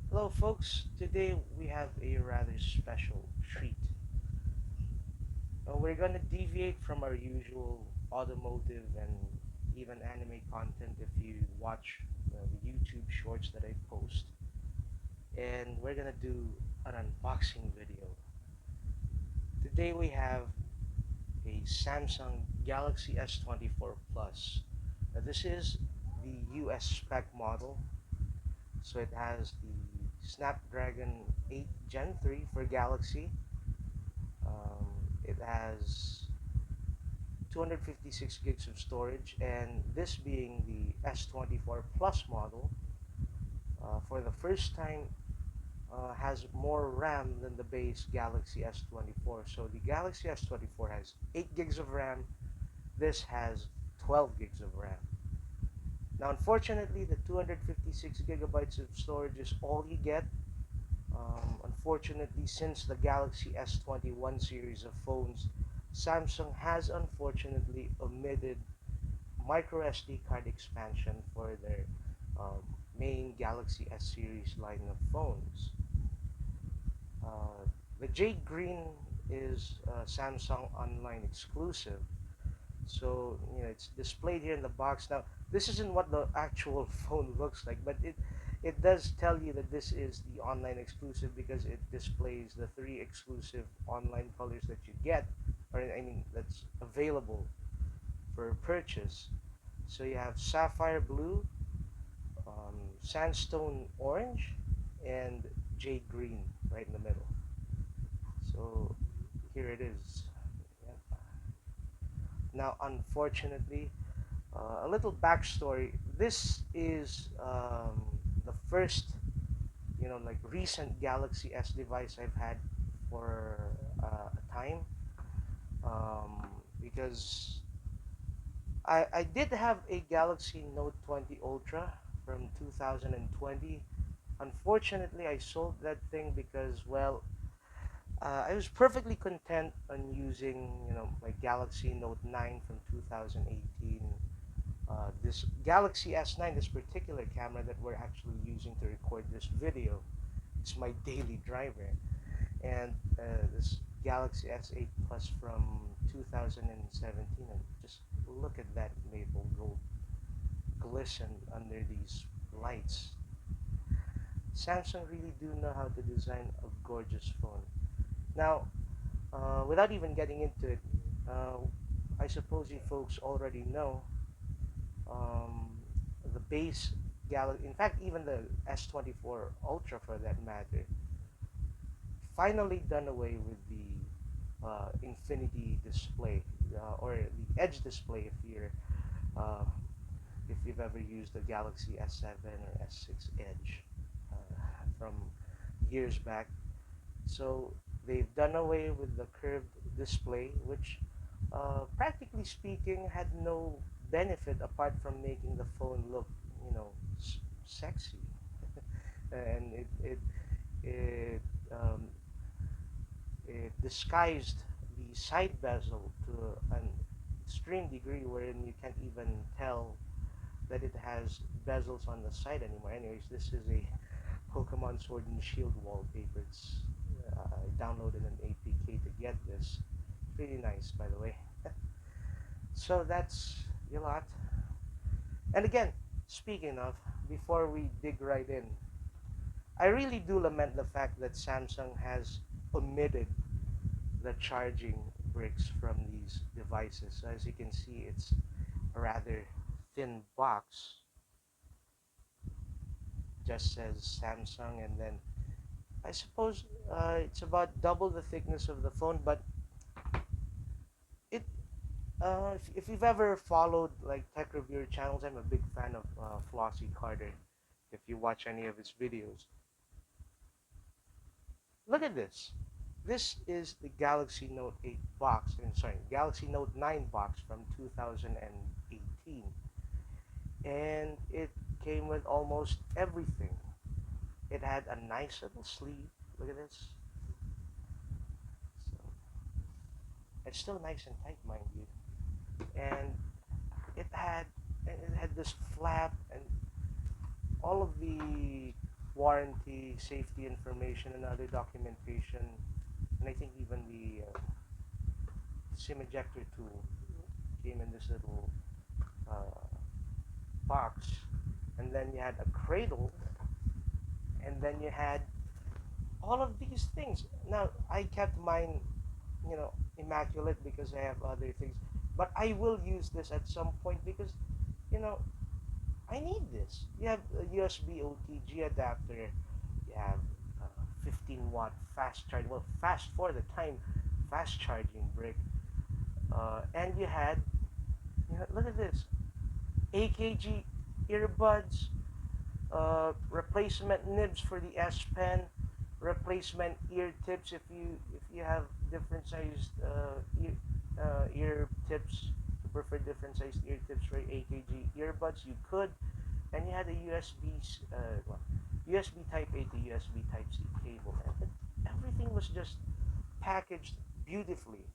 Hello, folks. Today we have a rather special treat. We're gonna deviate from our usual automotive and even anime content if you watch the YouTube shorts that I post. And we're gonna do an unboxing video. Today we have a Samsung Galaxy S24 Plus. Now, this is the US spec model, so it has the Snapdragon 8 Gen 3 for Galaxy. It has 256 gigs of storage, and this being the S24 Plus model, for the first time has more RAM than the base Galaxy S24. So the Galaxy S24 has 8 gigs of RAM. This has 12 gigs of RAM. Now, unfortunately, the 256 gigabytes of storage is all you get. Unfortunately, since the Galaxy S21 series of phones, Samsung has unfortunately omitted micro SD card expansion for their um, main Galaxy S series line of phones. Uh, the Jade Green is Samsung online exclusive, so it's displayed here in the box. Now, this isn't what the actual phone looks like, but it does tell you that this is the online exclusive because it displays the three exclusive online colors that you get, or I mean that's available for purchase. So you have sapphire blue, sandstone orange, and jade green right in the middle. So here it is. Yep. Now, unfortunately, a little backstory. This is the first, like recent Galaxy S device I've had for a time. Because I did have a Galaxy Note 20 Ultra from 2020. Unfortunately, I sold that thing because, well, I was perfectly content on using, my Galaxy Note 9 from 2018. This Galaxy S9, this particular camera that we're actually using to record this video, it's my daily driver. And this Galaxy S8 Plus from 2017, and just look at that maple gold glisten under these lights. Samsung really do know how to design a gorgeous phone. Now, without even getting into it, uh, I suppose you folks already know um, the base Galaxy, in fact, even the S24 Ultra for that matter, finally done away with the infinity display or the edge display uh, if you've ever used the Galaxy S7 or S6 Edge from years back. So they've done away with the curved display, which, practically speaking, had no benefit apart from making the phone look, you know, sexy, and it um, it disguised the side bezel to an extreme degree wherein you can't even tell that it has bezels on the side anymore. Anyways, this is a Pokemon Sword and Shield wallpaper. I downloaded an APK to get this. It's really nice, by the way. So that's a lot. And again, speaking of, before we dig right in, I really do lament the fact that Samsung has omitted the charging bricks from these devices. So as you can see, it's a rather thin box. Just says Samsung, and then I suppose it's about double the thickness of the phone. But it, if you've ever followed like tech reviewer channels, I'm a big fan of Flossie Carter. If you watch any of his videos, look at this. This is the Galaxy Note 8 box, and sorry, Galaxy Note 9 box from 2018, and it came with almost everything. It had a nice little sleeve. Look at this. So it's still nice and tight, mind you, and it had this flap and all of the warranty, safety information, and other documentation, and I think even the SIM ejector tool came in this little uh, box, and then you had a cradle, and then you had all of these things. Now I kept mine, immaculate because I have other things, but I will use this at some point because, you know, I need this. You have a USB OTG adapter. You have 15-watt fast charge. Well, fast for the time, fast charging brick. And you had, look at this, AKG earbuds, replacement nibs for the S Pen, replacement ear tips if you have different sized ear tips. You prefer different sized ear tips for AKG earbuds, you could. And you had a USB Type A to USB Type C cable, and everything was just packaged beautifully.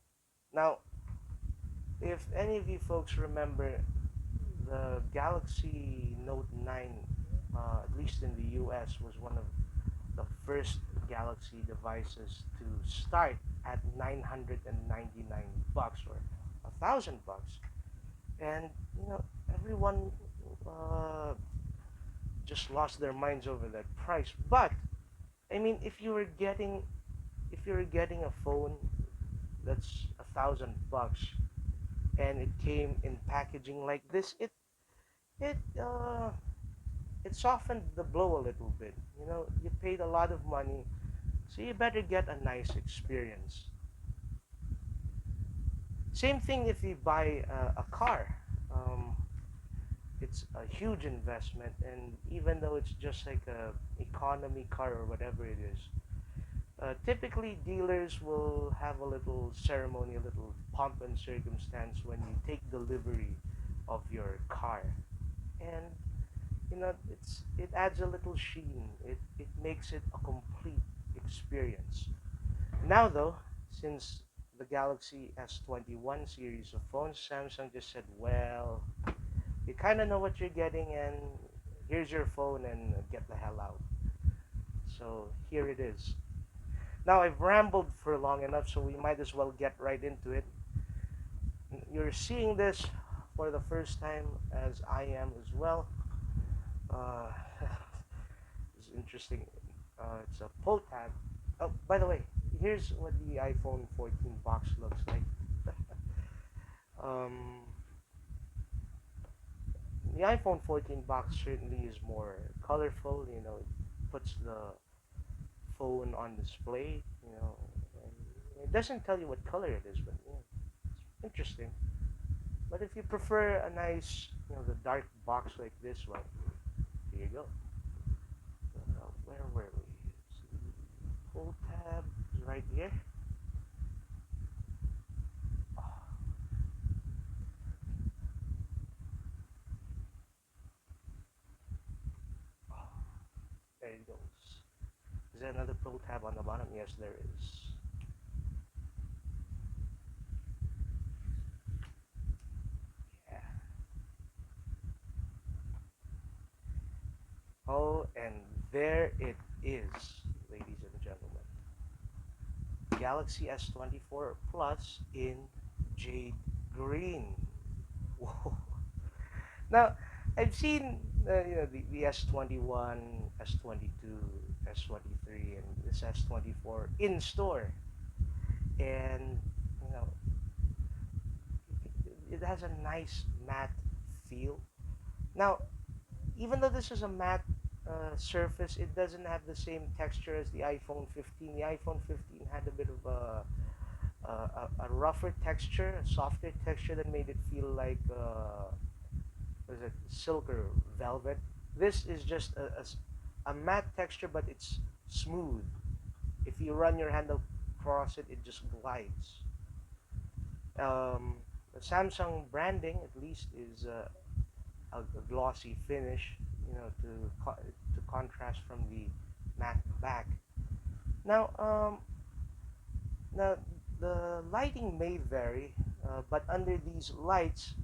Now, if any of you folks remember, the Galaxy Note 9, at least in the US, was one of the first Galaxy devices to start at 999 bucks or 1,000 bucks, and everyone uh, just lost their minds over that price. But I mean, if you were getting a phone that's 1,000 bucks and it came in packaging like this, it uh, it softened the blow a little bit. You paid a lot of money, so you better get a nice experience. Same thing if you buy a car. Um, it's a huge investment, and even though it's just like a economy car or whatever it is, typically dealers will have a little ceremony, a little pomp and circumstance when you take delivery of your car, and it adds a little sheen. It makes it a complete experience. Now though, since the Galaxy S21 series of phones, Samsung just said, well, you kind of know what you're getting, and here's your phone, and get the hell out. So here it is. Now I've rambled for long enough, so we might as well get right into it. You're seeing this for the first time, as I am as well. Uh, it's interesting. It's a pull tab. Oh, by the way, here's what the iPhone 14 box looks like. um, the iPhone 14 box certainly is more colorful. It puts the phone on display. And it doesn't tell you what color it is, but it's interesting. But if you prefer a nice, the dark box like this, well, here you go. Where were we? Pull tab is right here. Oh, oh, there it goes. Is there another pull tab on the bottom? Yes, there is. Yeah. Oh, and there it is, ladies and gentlemen. Galaxy S24 Plus in Jade Green. Whoa. Now, I've seen the S21, S22, S23, and this S24 in store, and you know it has a nice matte feel. Now, even though this is a matte surface, it doesn't have the same texture as the iPhone 15. The iPhone 15 had a bit of a rougher texture, a softer texture that made it feel like was it silk or velvet. This is just a matte texture, but it's smooth. If you run your hand across it, it just glides. The Samsung branding, at least, is a glossy finish, to contrast from the matte back. Now, now the lighting may vary, but under these lights,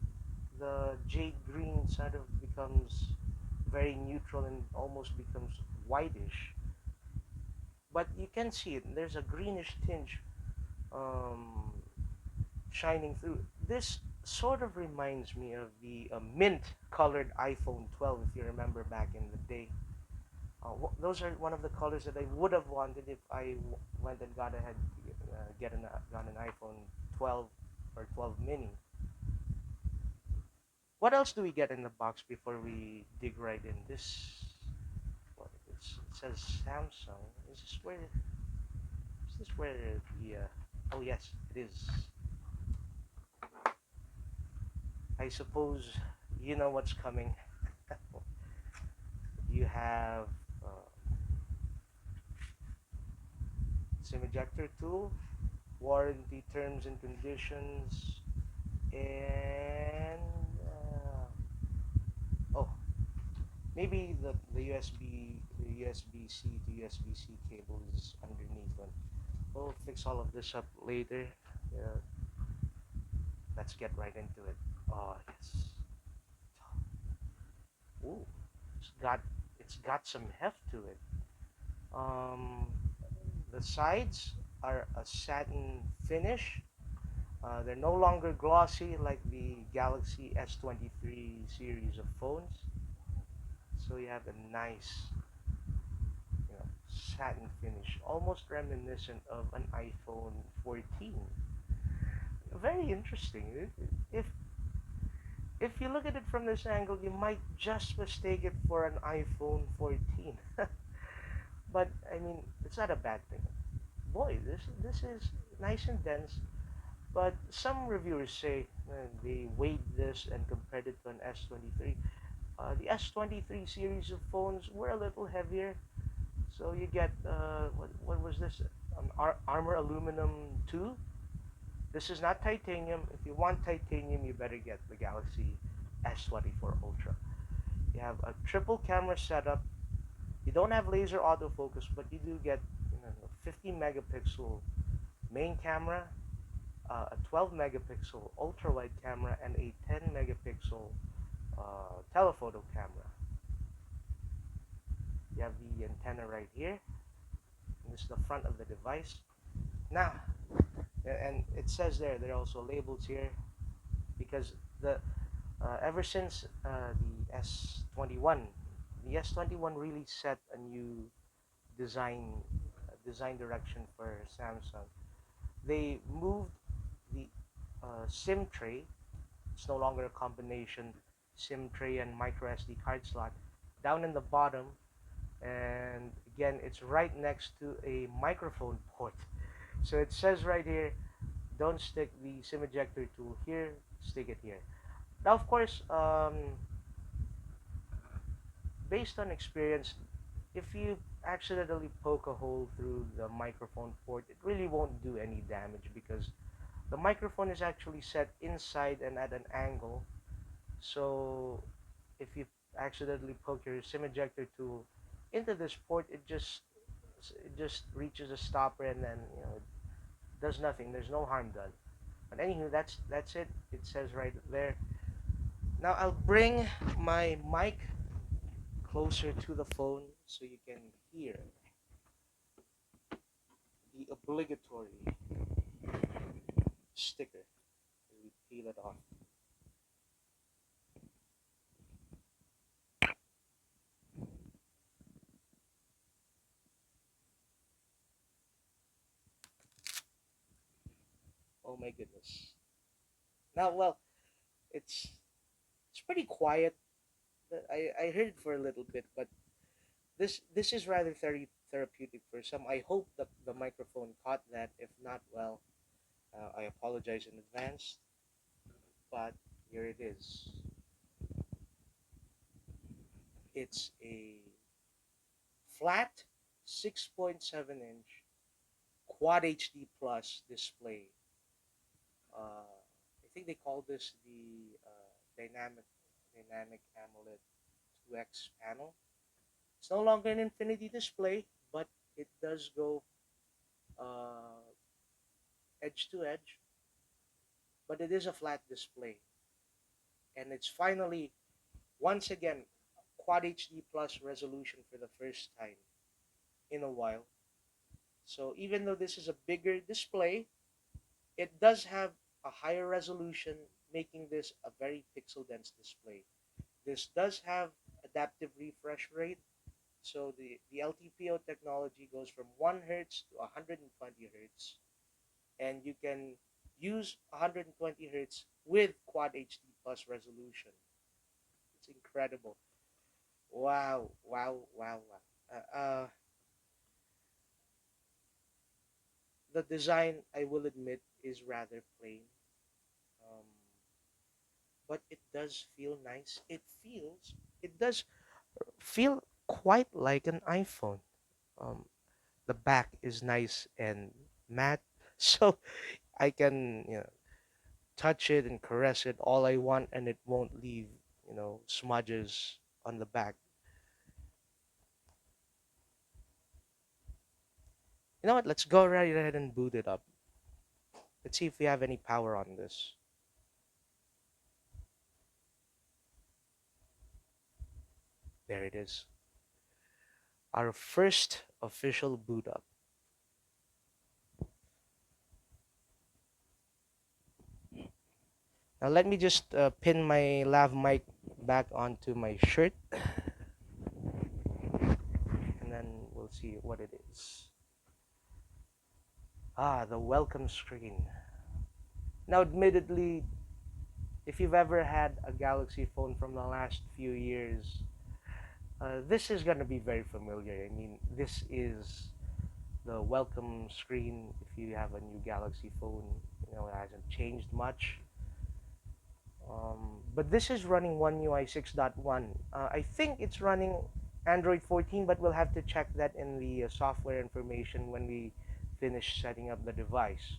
the jade green sort of becomes very neutral and almost becomes whitish, but you can see it. There's a greenish tinge um, shining through. This sort of reminds me of the mint colored iPhone 12, if you remember back in the day. Those are one of the colors that I would have wanted if I went and got ahead to got an iPhone 12 or 12 mini. What else do we get in the box before we dig right in? What it says Samsung. Is this where the oh yes, it is. I suppose you know what's coming. You have SIM ejector tool, warranty terms and conditions, and oh, maybe the USB-C to USB-C cable is underneath one. We'll fix all of this up later. Uh, let's get right into it. Oh yes. Ooh, it's got it's got some heft to it. Um, the sides are a satin finish. They're no longer glossy like the Galaxy S23 series of phones. So you have a nice, satin finish, almost reminiscent of an iPhone 14. Very interesting. If you look at it from this angle, you might just mistake it for an iPhone 14. But I mean, it's not a bad thing. Boy, this is nice and dense. But some reviewers say they weighed this and compared it to an S23. The S23 series of phones were a little heavier, so you get what was this? An armor aluminum 2. This is not titanium. If you want titanium, you better get the Galaxy S24 Ultra. You have a triple camera setup. You don't have laser autofocus, but you do get a 50 megapixel main camera, a 12 megapixel ultra wide camera, and a 10 megapixel telephoto camera. You have the antenna right here. And this is the front of the device. Now, and it says there are also labels here because the ever since the S21, the S21 really set a new design design direction for Samsung. They moved the SIM tray. It's no longer a combination SIM tray and micro SD card slot down in the bottom, and again it's right next to a microphone port. So it says right here, don't stick the SIM ejector tool here, stick it here. Now of course, based on experience, if you accidentally poke a hole through the microphone port, it really won't do any damage because the microphone is actually set inside and at an angle. So if you accidentally poke your SIM ejector tool into this port, it just reaches a stopper and then it does nothing. There's no harm done. But anywho, that's it. It says right there. Now I'll bring my mic closer to the phone so you can hear the obligatory sticker as we peel it off. Oh my goodness. Now, well, it's it's pretty quiet. I heard for a little bit, but this is rather therapeutic for some. I hope that the microphone caught that. If not, well, I apologize in advance. But here it is. It's a flat 6.7-inch Quad HD Plus display. I think they call this the dynamic AMOLED 2X panel. It's no longer an infinity display, but it does go uh, edge to edge. But it is a flat display, and it's finally once again Quad HD plus resolution for the first time in a while. So even though this is a bigger display, it does have a higher resolution, making this a very pixel dense display. This does have adaptive refresh rate. So the LTPO technology goes from 1 hertz to 120 hertz, and you can use 120 hertz with Quad HD plus resolution. It's incredible. Wow, wow, wow, wow. The design, I will admit, is rather plain, um, but it does feel nice. It does feel quite like an iPhone. Um, the back is nice and matte, so I can touch it and caress it all I want, and it won't leave smudges on the back. You know what? Let's go right ahead and boot it up. Let's see if we have any power on this. There it is. Our first official boot up. Now let me just pin my lav mic back onto my shirt, and then we'll see what it is. Ah, the welcome screen. Now, admittedly, if you've ever had a Galaxy phone from the last few years, this is going to be very familiar. I mean, this is the welcome screen if you have a new Galaxy phone. It hasn't changed much. But this is running One UI 6.1. I think it's running Android 14, but we'll have to check that in the software information when we finish setting up the device.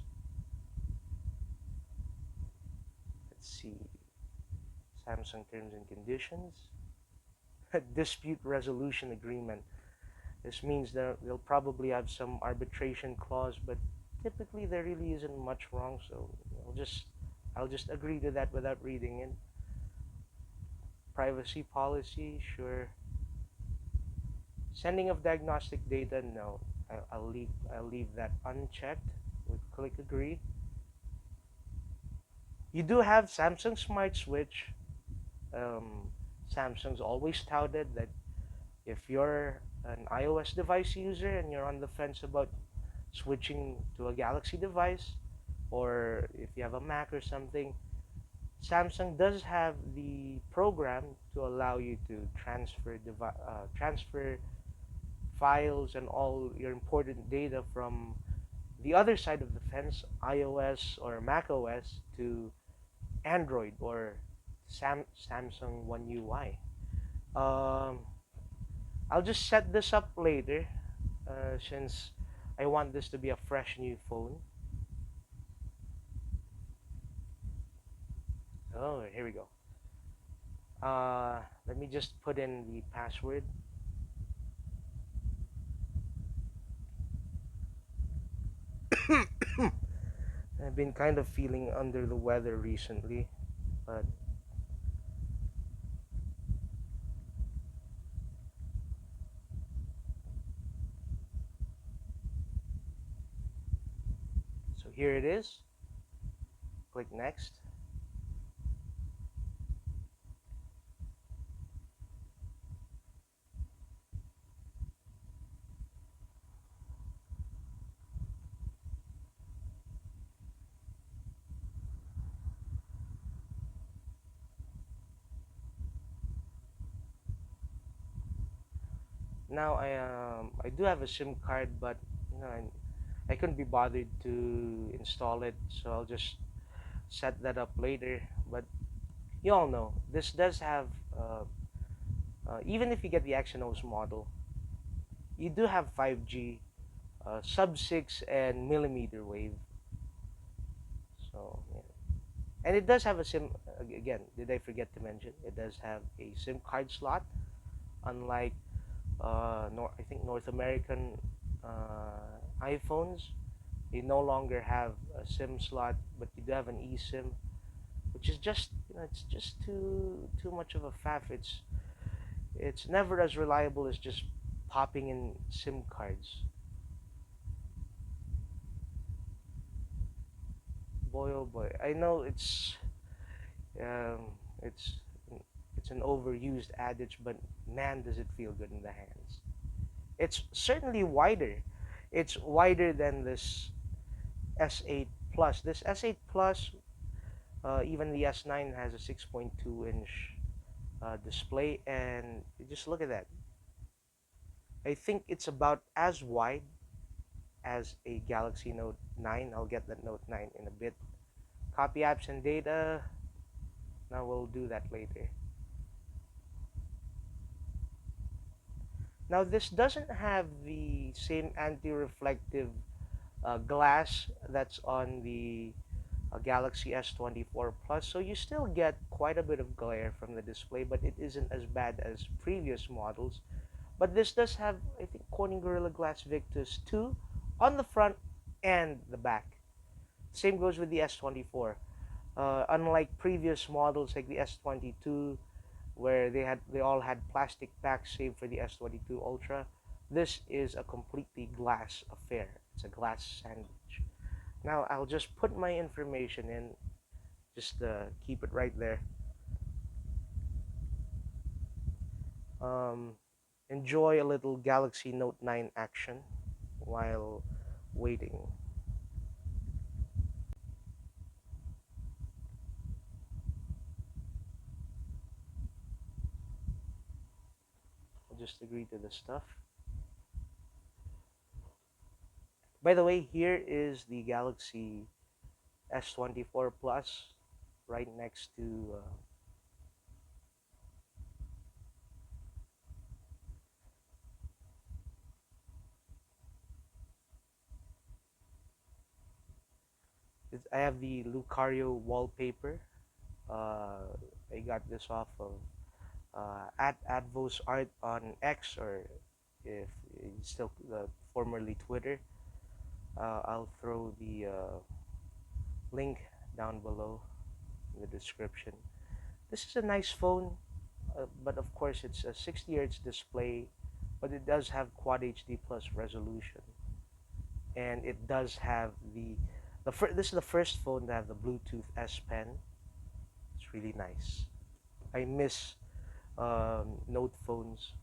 Let's see. Samsung terms and conditions. Dispute resolution agreement. This means that they'll probably have some arbitration clause, but typically there really isn't much wrong, so I'll just agree to that without reading it. Privacy policy, sure. Sending of diagnostic data, no. I'll leave that unchecked. We click agree. You do have Samsung Smart Switch. Um, Samsung's always touted that if you're an iOS device user and you're on the fence about switching to a Galaxy device, or if you have a Mac or something, Samsung does have the program to allow you to transfer files and all your important data from the other side of the fence, iOS or Mac OS, to Android or Samsung One UI. Um, I'll just set this up later, since I want this to be a fresh new phone. Oh, here we go. Let me just put in the password. I've been kind of feeling under the weather recently, but so here it is. Click next. Now I do have a SIM card, but I couldn't be bothered to install it, so I'll just set that up later. But you all know this does have even if you get the Exynos model, you do have 5G, sub 6 and millimeter wave. So yeah. And it does have a SIM. Again, did I forget to mention? It does have a SIM card slot, unlike I think North American iPhones. They no longer have a SIM slot, but you do have an eSIM, which is just it's just too much of a faff. It's never as reliable as just popping in SIM cards. Boy, oh boy. I know um, it's it's an overused adage, but man, does it feel good in the hands. It's certainly wider. It's wider than this S8 Plus. This S8 Plus, even the S9 has a 6.2-inch display, and just look at that. I think it's about as wide as a Galaxy Note 9. I'll get the Note 9 in a bit. Copy apps and data. Now we'll do that later. Now this doesn't have the same anti-reflective glass that's on the Galaxy S24 Plus, so you still get quite a bit of glare from the display, but it isn't as bad as previous models. But this does have, I think, Corning Gorilla Glass Victus 2 on the front and the back. Same goes with the S24. Unlike previous models like the S22, where they all had plastic backs, save for the S22 Ultra, this is a completely glass affair. It's a glass sandwich. Now I'll just put my information in, just keep it right there. Um, Enjoy a little Galaxy Note 9 action while waiting. I'll just agree to the stuff. By the way, here is the Galaxy S24 Plus right next to I have the Lucario wallpaper. Uh, I got this off of at Advos Art on X, or if it's still formerly Twitter. I'll throw the link down below in the description. This is a nice phone, but of course it's a 60 Hz display, but it does have Quad HD plus resolution, and it does have this is the first phone to have the Bluetooth S Pen. It's really nice. I miss Note phones.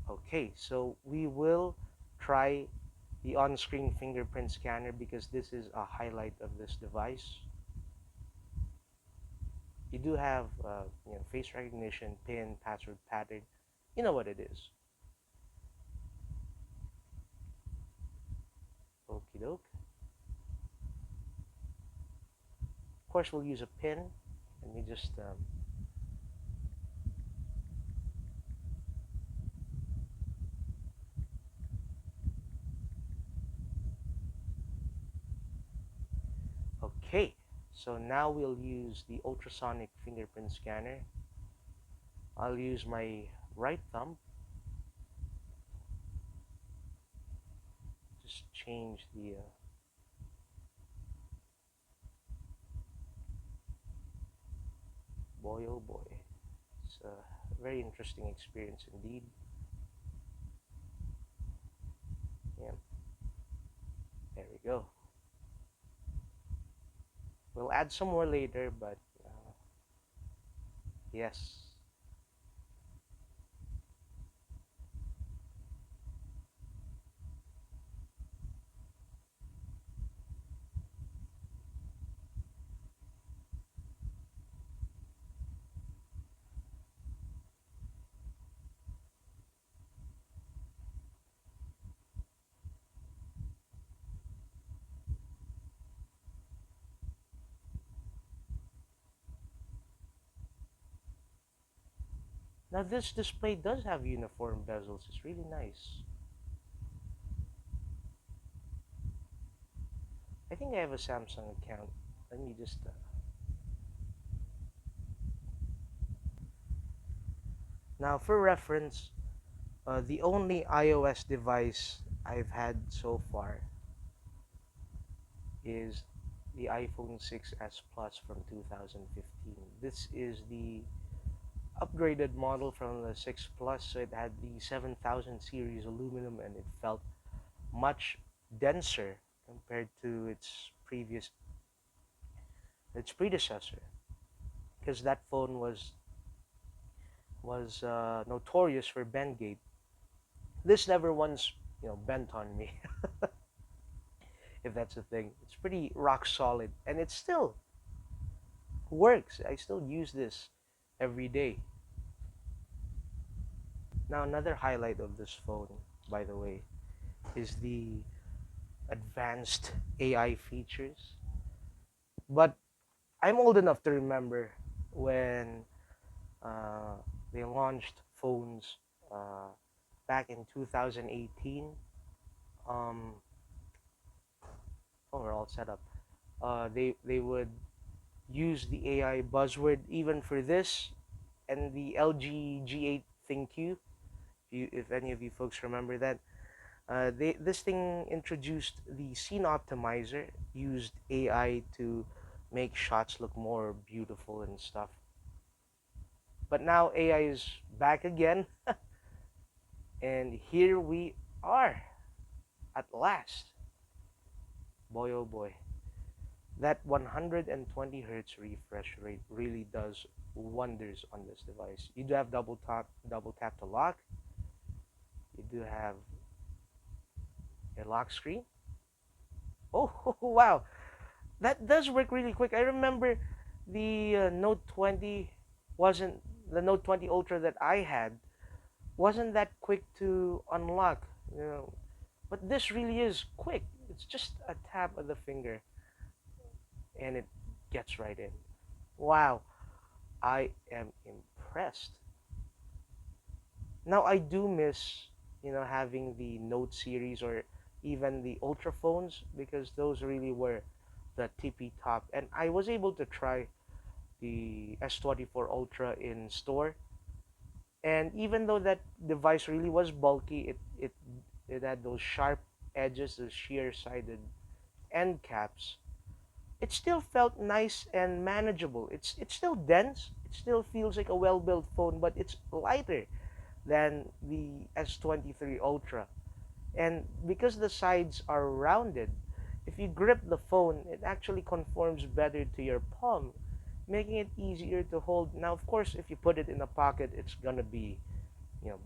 Okay, so we will try the on-screen fingerprint scanner because this is a highlight of this device. You do have face recognition, PIN, password pattern. You know what it is. Okie doke. Of course, we'll use a PIN. Let me just okay. So now we'll use the ultrasonic fingerprint scanner. I'll use my right thumb. Just change the boy, oh boy. It's a very interesting experience indeed. Yeah, there we go. We'll add some more later, but yes. Now this display does have uniform bezels. It's really nice. I think I have a Samsung account. Let me just now for reference, the only iOS device I've had so far is the iPhone 6s Plus from 2015. This is the upgraded model from the 6 Plus, so it had the 7000 series aluminum and it felt much denser compared to its predecessor, because that phone was notorious for bend gate. This never once bent on me, if that's a thing. It's pretty rock solid and it still works. I still use this every day. Now, another highlight of this phone, by the way, is the advanced AI features. But I'm old enough to remember when uh, they launched phones uh, back in 2018. Um, oh, we're all set up. They would use the AI buzzword even for this and the LG G8 ThinQ. If any of you folks remember that, this thing introduced the scene optimizer, used AI to make shots look more beautiful and stuff. But now AI is back again, and here we are at last. Boy, oh boy. That 120 hertz refresh rate really does wonders on this device. You do have double tap to lock. You do have a lock screen. Oh, wow. That does work really quick. I remember the Note 20 wasn't the Note 20 Ultra that I had wasn't that quick to unlock, you know. But this really is quick. It's just a tap of the finger and it gets right in. Wow, I am impressed. Now I do miss, having the Note series or even the Ultra phones, because those really were the tippy top. And I was able to try the S24 Ultra in store. And even though that device really was bulky, it had those sharp edges, those sheer-sided end caps. It still felt nice and manageable. It's still dense. It still feels like a well-built phone, but it's lighter than the S23 Ultra. And because the sides are rounded, if you grip the phone, it actually conforms better to your palm, making it easier to hold. Now, of course, if you put it in a pocket, it's gonna be,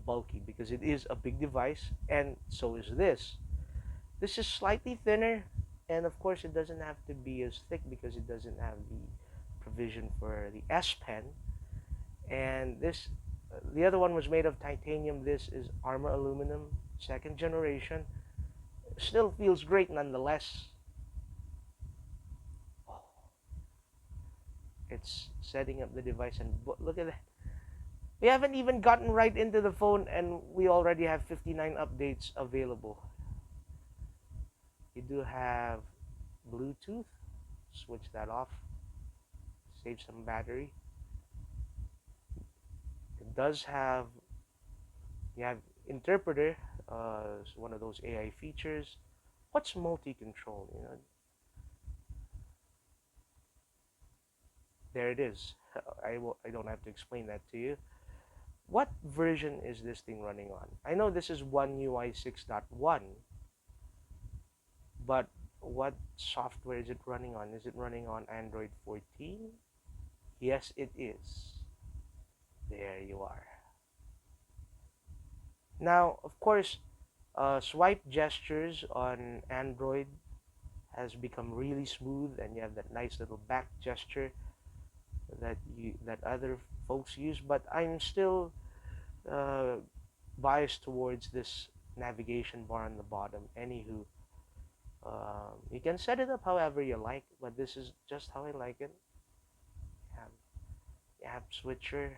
bulky, because it is a big device, and so is this. This is slightly thinner, and of course, it doesn't have to be as thick because it doesn't have the provision for the S Pen. And the other one was made of titanium. This is armor aluminum, second generation. Still feels great nonetheless. Oh, it's setting up the device, and look at that. We haven't even gotten right into the phone, and we already have 59 updates available. You do have Bluetooth. Switch that off. Save some battery. It does have you have interpreter, one of those AI features. What's multi-control? There it is. I don't have to explain that to you. What version is this thing running on? I know this is One UI 6.1, but what software is it running on? Is it running on Android 14? Yes, it is. There you are. Now, of course, swipe gestures on Android has become really smooth, and you have that nice little back gesture that other folks use. But I'm still uh, biased towards this navigation bar on the bottom. Anywho, you can set it up however you like, but this is just how I like it. You have the app switcher.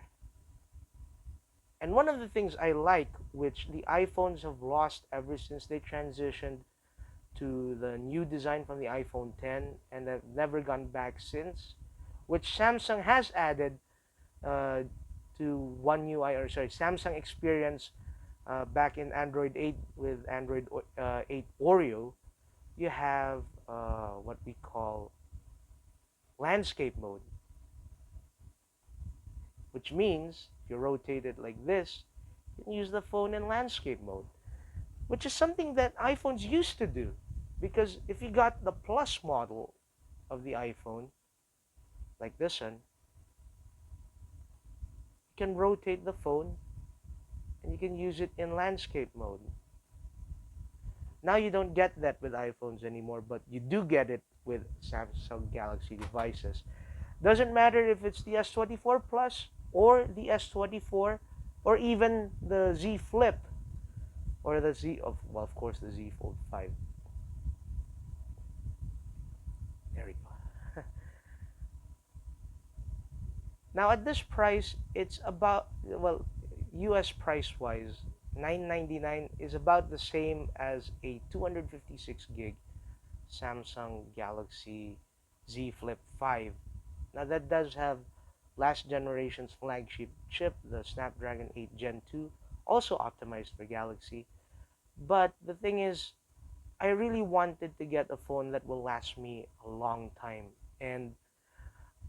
And one of the things I like, which the iPhones have lost ever since they transitioned to the new design from the iPhone 10, and have never gone back since, which Samsung has added uh, to One UI, or sorry, Samsung Experience back in Android 8 with Android 8 Oreo. You have what we call landscape mode, which means if you rotate it like this, you can use the phone in landscape mode, which is something that iPhones used to do. Because if you got the Plus model of the iPhone, like this one, you can rotate the phone and you can use it in landscape mode. Now you don't get that with iPhones anymore, but you do get it with Samsung Galaxy devices. Doesn't matter if it's the S24 Plus or the S24 or even the Z Flip or the Z of well, of course the Z Fold 5. There we go. Now at this price, it's about well, US price wise, 999 is about the same as a 256 gig Samsung Galaxy Z Flip 5. Now that does have last generation's flagship chip, the Snapdragon 8 Gen 2, also optimized for Galaxy. But the thing is, I really wanted to get a phone that will last me a long time, and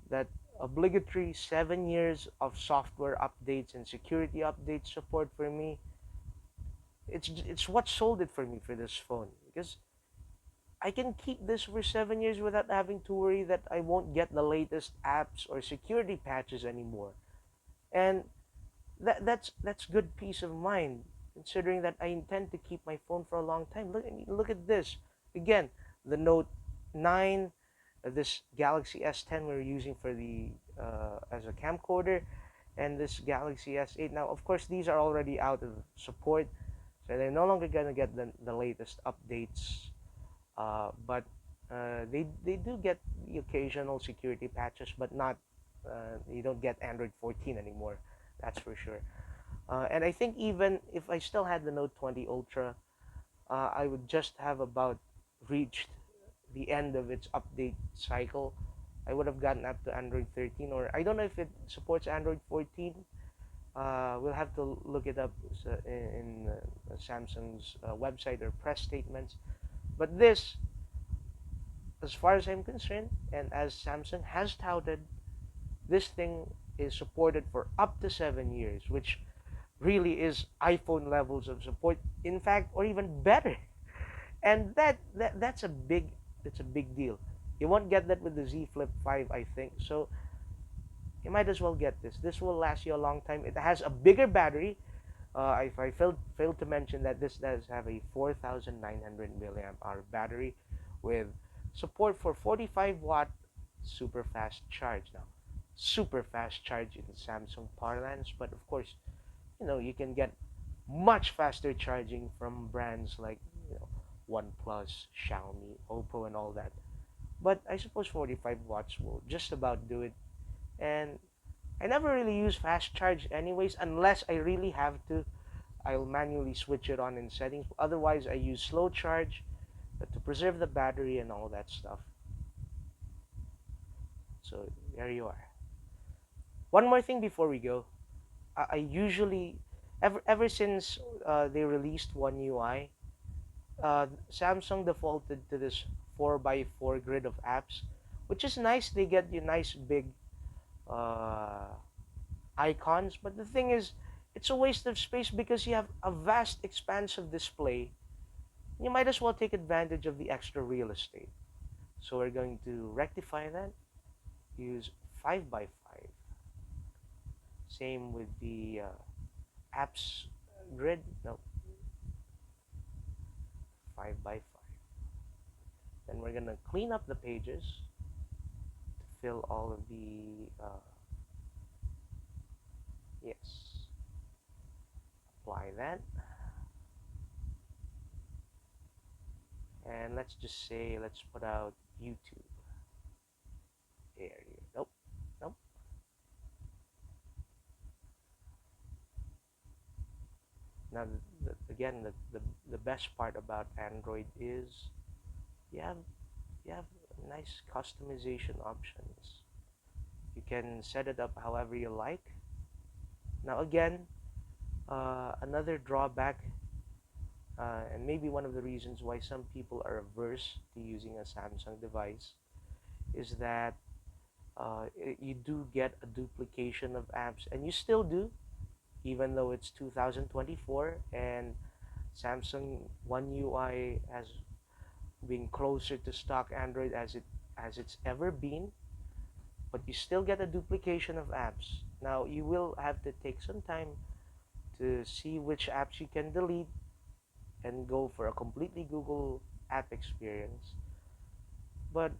that obligatory 7 years of software updates and security update support for me, it's what sold it for me for this phone, because I can keep this for 7 years without having to worry that I won't get the latest apps or security patches anymore. And that's good peace of mind, considering that I intend to keep my phone for a long time. Look at this again. The Note 9, this Galaxy S10 we're using for the as a camcorder, and this Galaxy S8. Now, of course, these are already out of support, so they're no longer gonna get the latest updates. But they do get the occasional security patches, but not you don't get Android 14 anymore. That's for sure. And I think even if I still had the Note 20 Ultra, I would just have about reached the end of its update cycle. I would have gotten up to Android 13, or I don't know if it supports Android 14. We'll have to look it up in Samsung's website or press statements. But this, as far as I'm concerned, and as Samsung has touted, this thing is supported for up to 7 years, which really is iPhone levels of support, in fact, or even better. And that's a big deal. You won't get that with the Z Flip 5, I think. So you might as well get this. This will last you a long time. It has a bigger battery. If I failed to mention that this does have a 4,900 milliamp hour battery with support for 45-watt super fast charge. Now, super fast charge in Samsung parlance, but of course, you can get much faster charging from brands like OnePlus, Xiaomi, Oppo, and all that. But I suppose 45 watts will just about do it. And I never really use fast charge anyways, unless I really have to. I'll manually switch it on in settings. Otherwise, I use slow charge to preserve the battery and all that stuff. So there you are. One more thing before we go. I usually, ever since they released One UI, Samsung defaulted to this 4x4 grid of apps, which is nice. They get you nice big uh, icons, but the thing is, it's a waste of space because you have a vast expanse of display. You might as well take advantage of the extra real estate. So we're going to rectify that. Use 5x5. Same with the apps grid. No, 5x5. Then we're gonna clean up the pages to fill all of the yes. Apply that, and let's just say let's put out YouTube. There you go. Nope, nope. Now, again, the best part about Android is you have you have nice customization options. You can set it up however you like. Now, again, another drawback, and maybe one of the reasons why some people are averse to using a Samsung device, is that you do get a duplication of apps, and you still do, even though it's 2024 and Samsung One UI has been closer to stock Android as it's ever been, but you still get a duplication of apps. Now you will have to take some time to see which apps you can delete and go for a completely Google app experience. But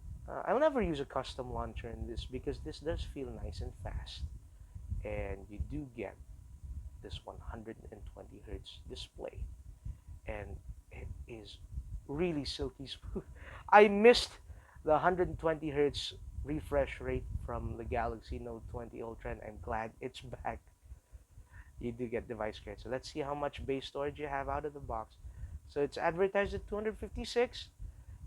I'll never use a custom launcher in this because this does feel nice and fast, and you do get this 120 hertz display, and it is really silky smooth. I missed the 120 hertz refresh rate from the Galaxy Note 20 Ultra, and I'm glad it's back. You do get device credit. So let's see how much base storage you have out of the box. So it's advertised at 256.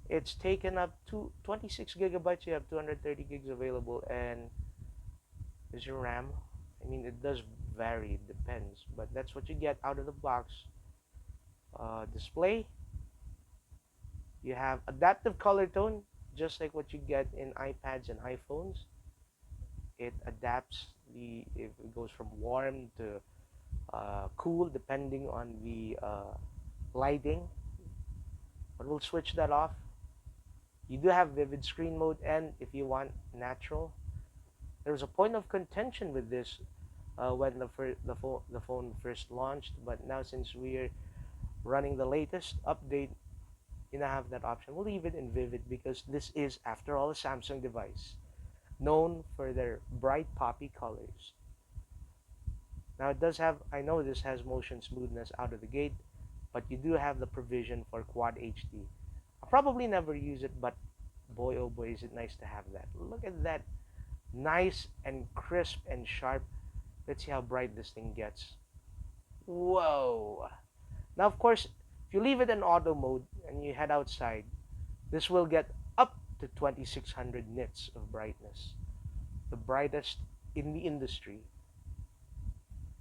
It's taken up to 26 gigabytes. You have 230 gigs available, and there's your RAM. I mean, it does vary, it depends, but that's what you get out of the box. Display, you have adaptive color tone, just like what you get in iPads and iPhones. It adapts if it goes from warm to cool depending on the lighting, but we'll switch that off. You do have vivid screen mode, and if you want natural, there was a point of contention with this when the phone first launched, but now since we're running the latest update, you now have that option. We'll leave it in vivid because this is, after all, a Samsung device known for their bright poppy colors. Now it does have, I know this has motion smoothness out of the gate, but you do have the provision for Quad HD. I'll probably never use it, but boy oh boy is it nice to have that. Look at that, nice and crisp and sharp. Let's see how bright this thing gets. Whoa. Now of course, if you leave it in auto mode and you head outside, this will get up to 2600 nits of brightness, the brightest in the industry.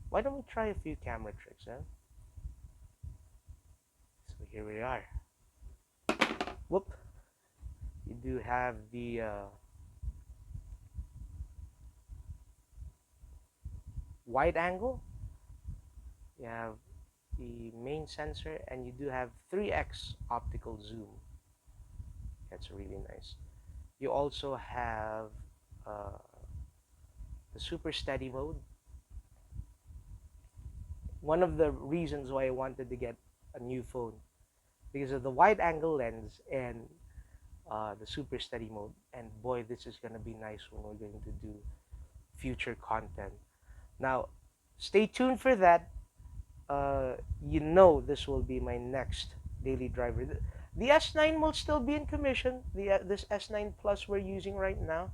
Why don't we try a few camera tricks, huh? So here we are. Whoop. You do have the wide angle. You have the main sensor, and you do have 3x optical zoom. That's really nice. You also have the super steady mode. One of the reasons why I wanted to get a new phone, because of the wide angle lens and the super steady mode. And boy, this is going to be nice when we're going to do future content. Now stay tuned for that. You know, this will be my next daily driver. The S9 will still be in commission. This S9 Plus we're using right now,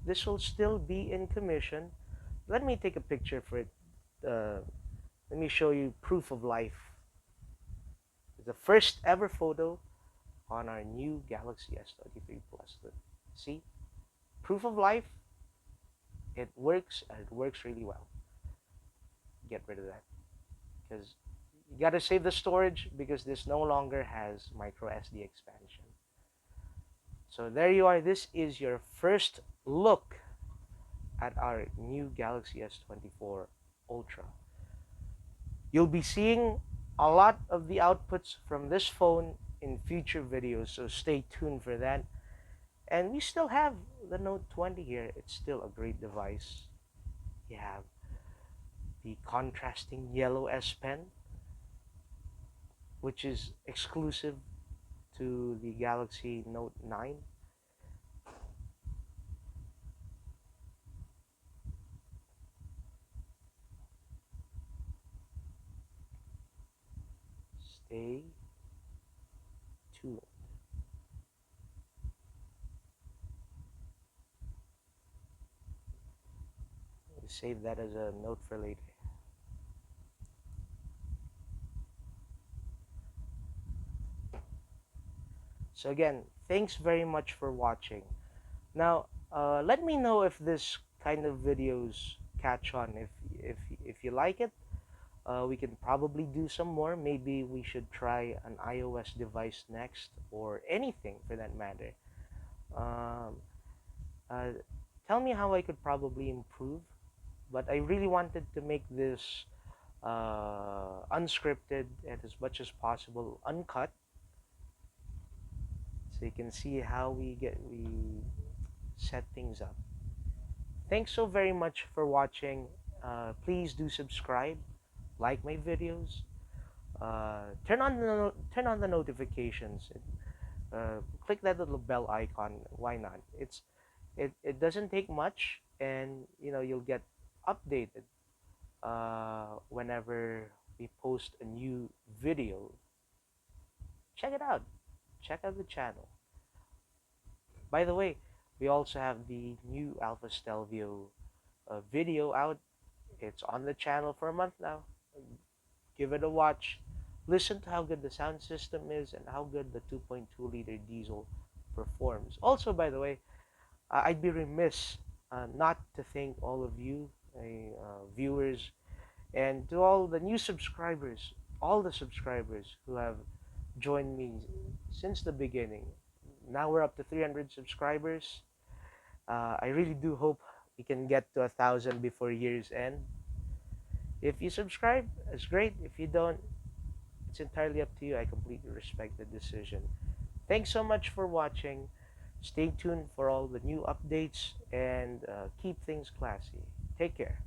this will still be in commission. Let me take a picture for it. Let me show you proof of life. It's the first ever photo on our new Galaxy S23 Plus. See? Proof of life. It works, and it works really well. Get rid of that, because you got to save the storage, because this no longer has micro SD expansion. So there you are. This is your first look at our new Galaxy S24 Ultra. You'll be seeing a lot of the outputs from this phone in future videos, so stay tuned for that. And we still have the Note 20 here. It's still a great device. You have the contrasting yellow S Pen, which is exclusive to the Galaxy Note 9. Stay tuned. Save that as a note for later. So again, thanks very much for watching. Now, let me know if this kind of videos catch on. If you like it, we can probably do some more. Maybe we should try an iOS device next, or anything for that matter. Um, uh, Tell me how I could probably improve. But I really wanted to make this unscripted and as much as possible uncut, so you can see how we set things up. Thanks so very much for watching. Please do subscribe, like my videos, turn on the notifications. Click that little bell icon. Why not? It doesn't take much, and you'll get updated whenever we post a new video. Check it out. Check out the channel. By the way, we also have the new Alpha Stelvio video out. It's on the channel for a month now. Give it a watch. Listen to how good the sound system is and how good the 2.2-liter diesel performs. Also, by the way, I'd be remiss not to thank all of you, viewers, and to all the new subscribers, all the subscribers who have joined me since the beginning. Now we're up to 300 subscribers. I really do hope we can get to 1,000 before year's end. If you subscribe, it's great. If you don't, it's entirely up to you. I completely respect the decision. Thanks so much for watching. Stay tuned for all the new updates and keep things classy. Take care.